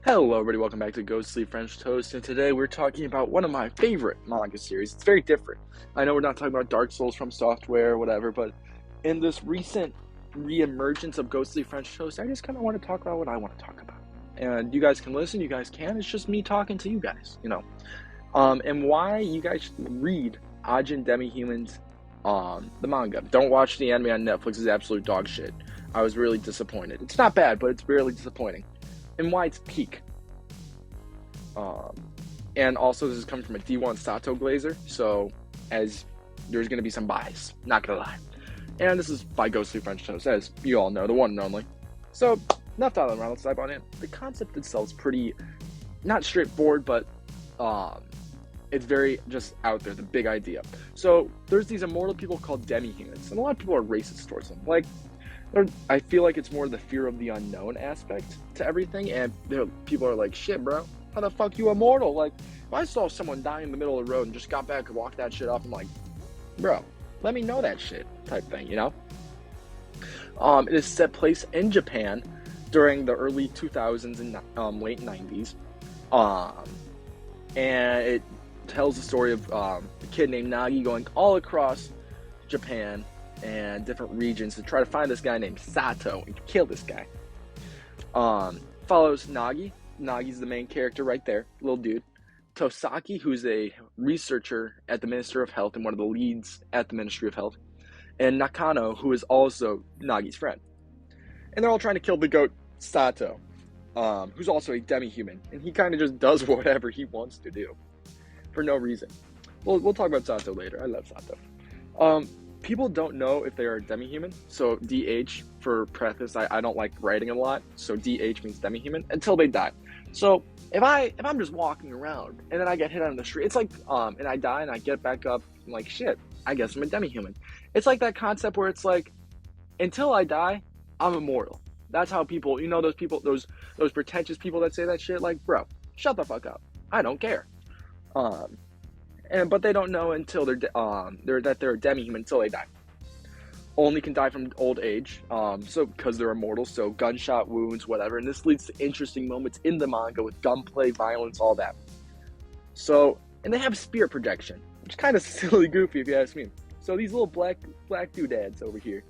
Hello everybody, welcome back to Ghostly French Toast, and today we're talking about one of my favorite manga series. It's very different. I know we're not talking about Dark Souls from Software or whatever, but in this recent re-emergence of Ghostly French Toast, I just kind of want to talk about what I want to talk about. And you guys can listen, you guys can, it's just me talking to you guys, and why you guys should read Ajin Demi-Humans, the manga. Don't watch the anime on Netflix, it's absolute dog shit. I was really disappointed. It's not bad, but it's really disappointing. And why it's peak. And also this is coming from a D1 Sato glazer, so as there's going to be some bias, not going to lie. And this is by Ghostly French Toast, as you all know, the one and only. So, enough talking around, let's dive on in. The concept itself is pretty, not straightforward, but it's very just out there, the big idea. So, there's these immortal people called Demi-Humans, and a lot of people are racist towards them. Like, I feel like it's more the fear of the unknown aspect to everything, and people are like, shit, bro, how the fuck you immortal? Like, if I saw someone die in the middle of the road and just got back and walked that shit off, I'm like, bro, let me know that shit, type thing, you know? It is set place in Japan during the early 2000s and late 90s, and it tells the story of a kid named Nagi going all across Japan and different regions to try to find this guy named Sato and kill this guy. Follows Nagi. Nagi's the main character right there, little dude. Tosaki, who's a researcher at the Ministry of Health and one of the leads at the Ministry of Health. And Nakano, who is also Nagi's friend. And they're all trying to kill the goat Sato, who's also a demi-human. And he kind of just does whatever he wants to do for no reason. We'll talk about Sato later. I love Sato. People don't know if they are a demi-human, so DH for preface. I don't like writing a lot, so DH means demi-human until they die. So if I'm just walking around and then I get hit on the street, it's like and I die and I get back up, I'm like, shit, I guess I'm a demi-human. It's like that concept where it's like, until I die, I'm immortal. That's how people, those people, those pretentious people that say that shit, like, bro, shut the fuck up. I don't care. But they don't know until they're a demi-human until they die. Only can die from old age, so because they're immortal, so gunshot wounds, whatever. And this leads to interesting moments in the manga with gunplay, violence, all that. So, and they have spirit projection, which is kind of silly goofy if you ask me. So these little black doodads over here,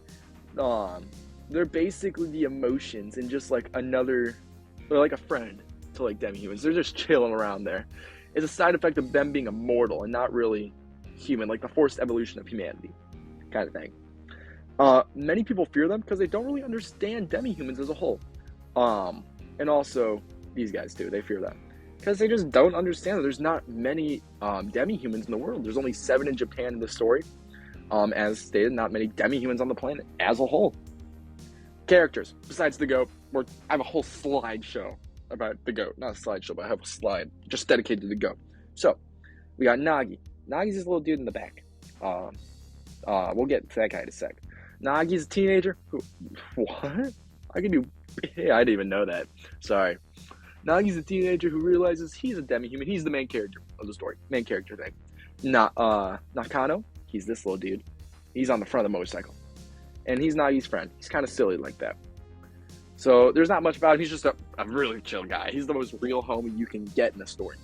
they're basically the emotions and just like they're like a friend to like demi-humans. They're just chilling around there. It's a side effect of them being immortal and not really human, like the forced evolution of humanity kind of thing. Many people fear them because they don't really understand demi-humans as a whole. And also, these guys too, they fear them. Because they just don't understand that there's not many demi-humans in the world. There's only 7 in Japan in the story. As stated, not many demi-humans on the planet as a whole. Characters, besides the goat, I have a whole slideshow about the goat. Not a slideshow, but I have a slide just dedicated to the goat. So, we got Nagi. Nagi's this little dude in the back. We'll get to that guy in a sec. Nagi's a teenager who... What? I didn't even know that. Sorry. Nagi's a teenager who realizes he's a demi-human. He's the main character of the story. Main character thing. Nakano, he's this little dude. He's on the front of the motorcycle. And he's Nagi's friend. He's kind of silly like that. So there's not much about him. He's just a really chill guy. He's the most real homie you can get in a story.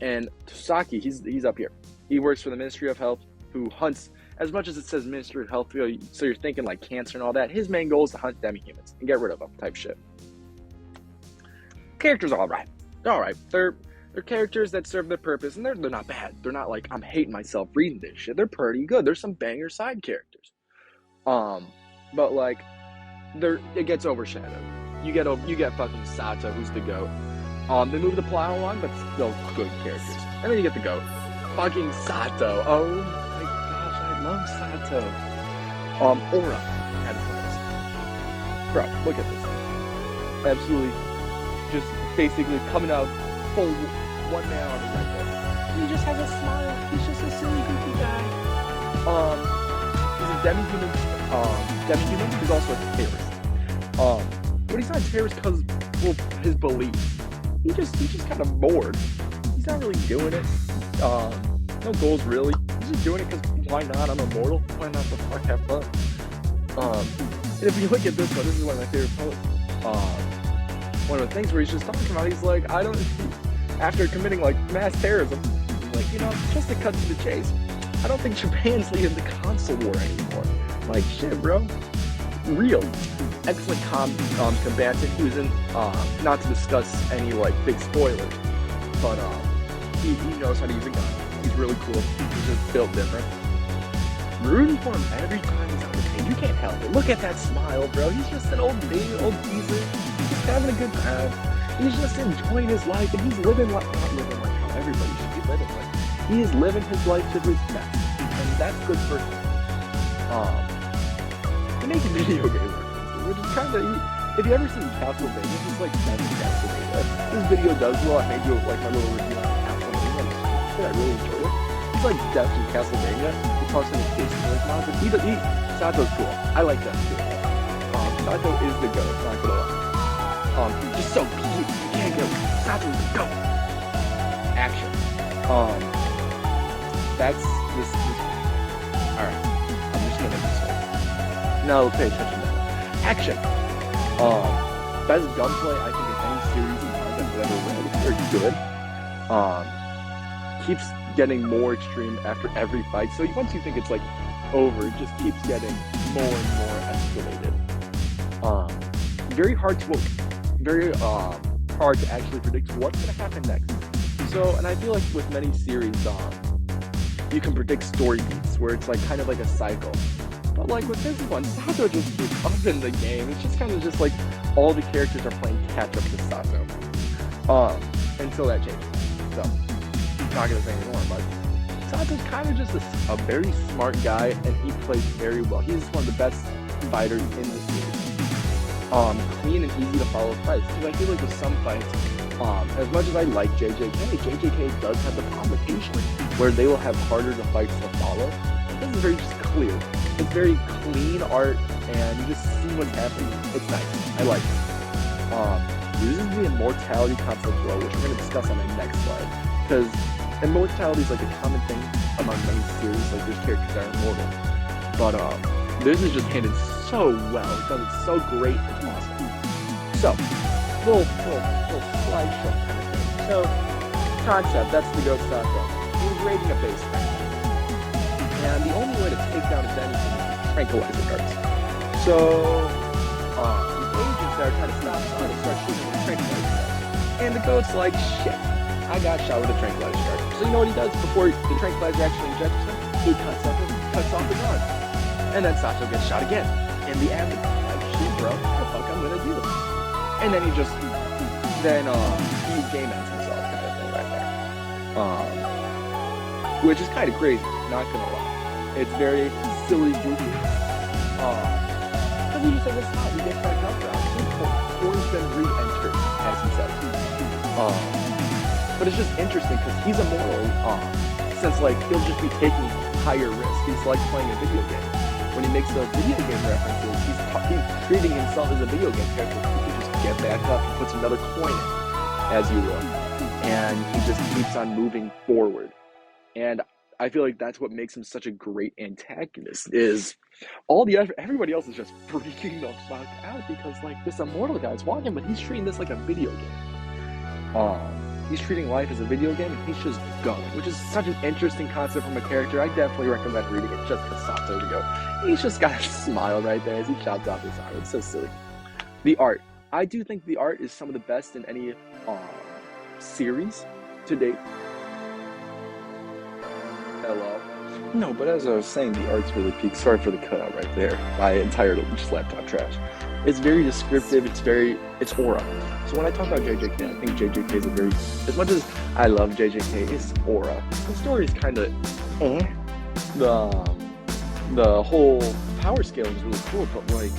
And Tosaki, he's up here. He works for the Ministry of Health, who hunts, as much as it says Ministry of Health, so you're thinking like cancer and all that. His main goal is to hunt demi-humans and get rid of them, type shit. Characters are alright. They're alright. They're characters that serve their purpose, and they're not bad. They're not like, I'm hating myself reading this shit. They're pretty good. There's some banger side characters. But like, it gets overshadowed. You get fucking Sato, who's the goat. They move the plot along, but still good characters. And then you get the goat. Fucking Sato. Oh my gosh, I love Sato. Aura had friends. Bro, look at this. Absolutely just basically coming out full one man army right there. He just has a smile. He's just a silly goofy guy. He's a demi-human. Demi-human. He's also a terrorist. But he's not a terrorist because, well, his beliefs. He just kind of bored. He's not really doing it. No goals really. He's just doing it because why not? I'm immortal. Why not the fuck have fun? And if you look at this one, this is one of my favorite poets. one of the things where he's just talking about, he's like, I don't, after committing like mass terrorism, like, just to cut to the chase, I don't think Japan's leading the console war anymore. Like, shit, bro. Real. Excellent combatant. He was in, not to discuss any, like, big spoilers, but, he knows how to use a gun. He's really cool. He's just built different. Rooting for him every time he's on the page. You can't help it. Look at that smile, bro. He's just an old geezer. He's having a good time. He's just enjoying his life, and he's living like, not living like how everybody should be living, but he is living his life to his best, and that's good for him. To make a video game references, which is kind of, if you ever seen Castlevania, he's like that's Castlevania. This video does well. I made you like my little review on Castlevania, and I really enjoyed it. He's like Death in Castlevania. He talks in his face and like, nah, but Sato's cool. I like that too. Sato is the GOAT, not gonna lie. He's just so cute. You can't get Sato's the GOAT. Action. That's this. Alright. I'm just gonna make this one. No, pay attention to that. Action. Best gunplay I think in any series of manga I've ever read. Very good. Keeps getting more extreme after every fight. So once you think it's like over, it just keeps getting more and more escalated. Very hard to actually predict what's gonna happen next. So, and I feel like with many series, you can predict story beats where it's like kind of like a cycle. But like with this one, Sato just keeps up in the game. It's just kind of just like all the characters are playing catch up to Sato. Until that changes. So, not gonna say anymore, but Sato's kind of just a very smart guy, and he plays very well. He's one of the best fighters in the series. Clean and easy to follow fights. Because I feel like with some fights, as much as I like JJK does have the problem occasionally where they will have harder to fights to follow. This is very just clear. It's very clean art, and you just see what's happening. It's nice. I like it. Uses the immortality concept as well, which we're going to discuss on the next slide. Because immortality is like a common thing among many series. Like there's characters that are immortal, but this is just handled so well. It does it so great. It's awesome. So, little slideshow kind of thing. So, concept, that's the GOAT Sato. He's raiding a base camp. And the only way to take down a Demi-Human is tranquilizer darts. So, the agents that are trying to stop Sato start shooting with tranquilizer darts. And the GOAT's like, shit, I got shot with a tranquilizer dart. So you know what he does before the tranquilizer actually injects him? He cuts off his arm. And then Sato gets shot again. And the admin like, shit bro, what the fuck I'm gonna do? And then he game ends himself kind of thing right there. Which is kind of crazy, not gonna lie. It's very silly, goofy. Because he just has a spot, he gets back up there. He's been re-entered, as he says. But it's just interesting because he's immortal, since like he'll just be taking higher risks. He's like playing a video game. When he makes those video game references, he's treating himself as a video game character. He can just get back up and puts another coin in, as you will. And he just keeps on moving forward. And I feel like that's what makes him such a great antagonist, is everybody else is just freaking the fuck out because like this immortal guy's walking, but he's treating this like a video game. He's treating life as a video game, and he's just going, which is such an interesting concept from a character. I definitely recommend reading it just for Sato to go. He's just got a smile right there as he chops off his arm. It's so silly. The art. I do think the art is some of the best in any series to date. Hello? No, but as I was saying, the art's really peak. Sorry for the cutout right there. My entire just laptop trash. It's very descriptive. It's aura. So when I talk about JJK, I think JJK is as much as I love JJK, it's aura. The story is kind of the whole power scaling is really cool, but like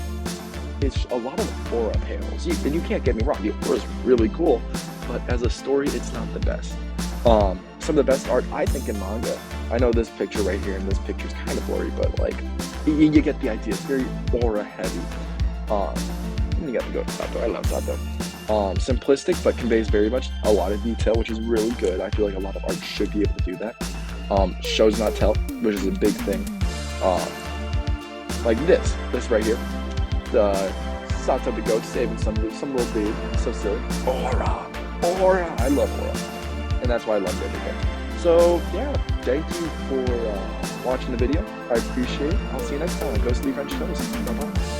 it's a lot of aura panels. And you can't get me wrong, the aura is really cool, but as a story, it's not the best. Some of the best art I think in manga. I know this picture right here, and this picture's kind of blurry, but like you get the idea. It's very aura heavy. You got to go to Sato. I love Sato. Simplistic, but conveys very much a lot of detail, which is really good. I feel like a lot of art should be able to do that. Shows not tell, which is a big thing. Like this right here. The Sato the goat saving some little dude. So silly. Aura. I love Aura, and that's why I love JJK. So yeah, thank you for watching the video. I appreciate it. I'll see you next time. Go sleep French toast. Bye bye.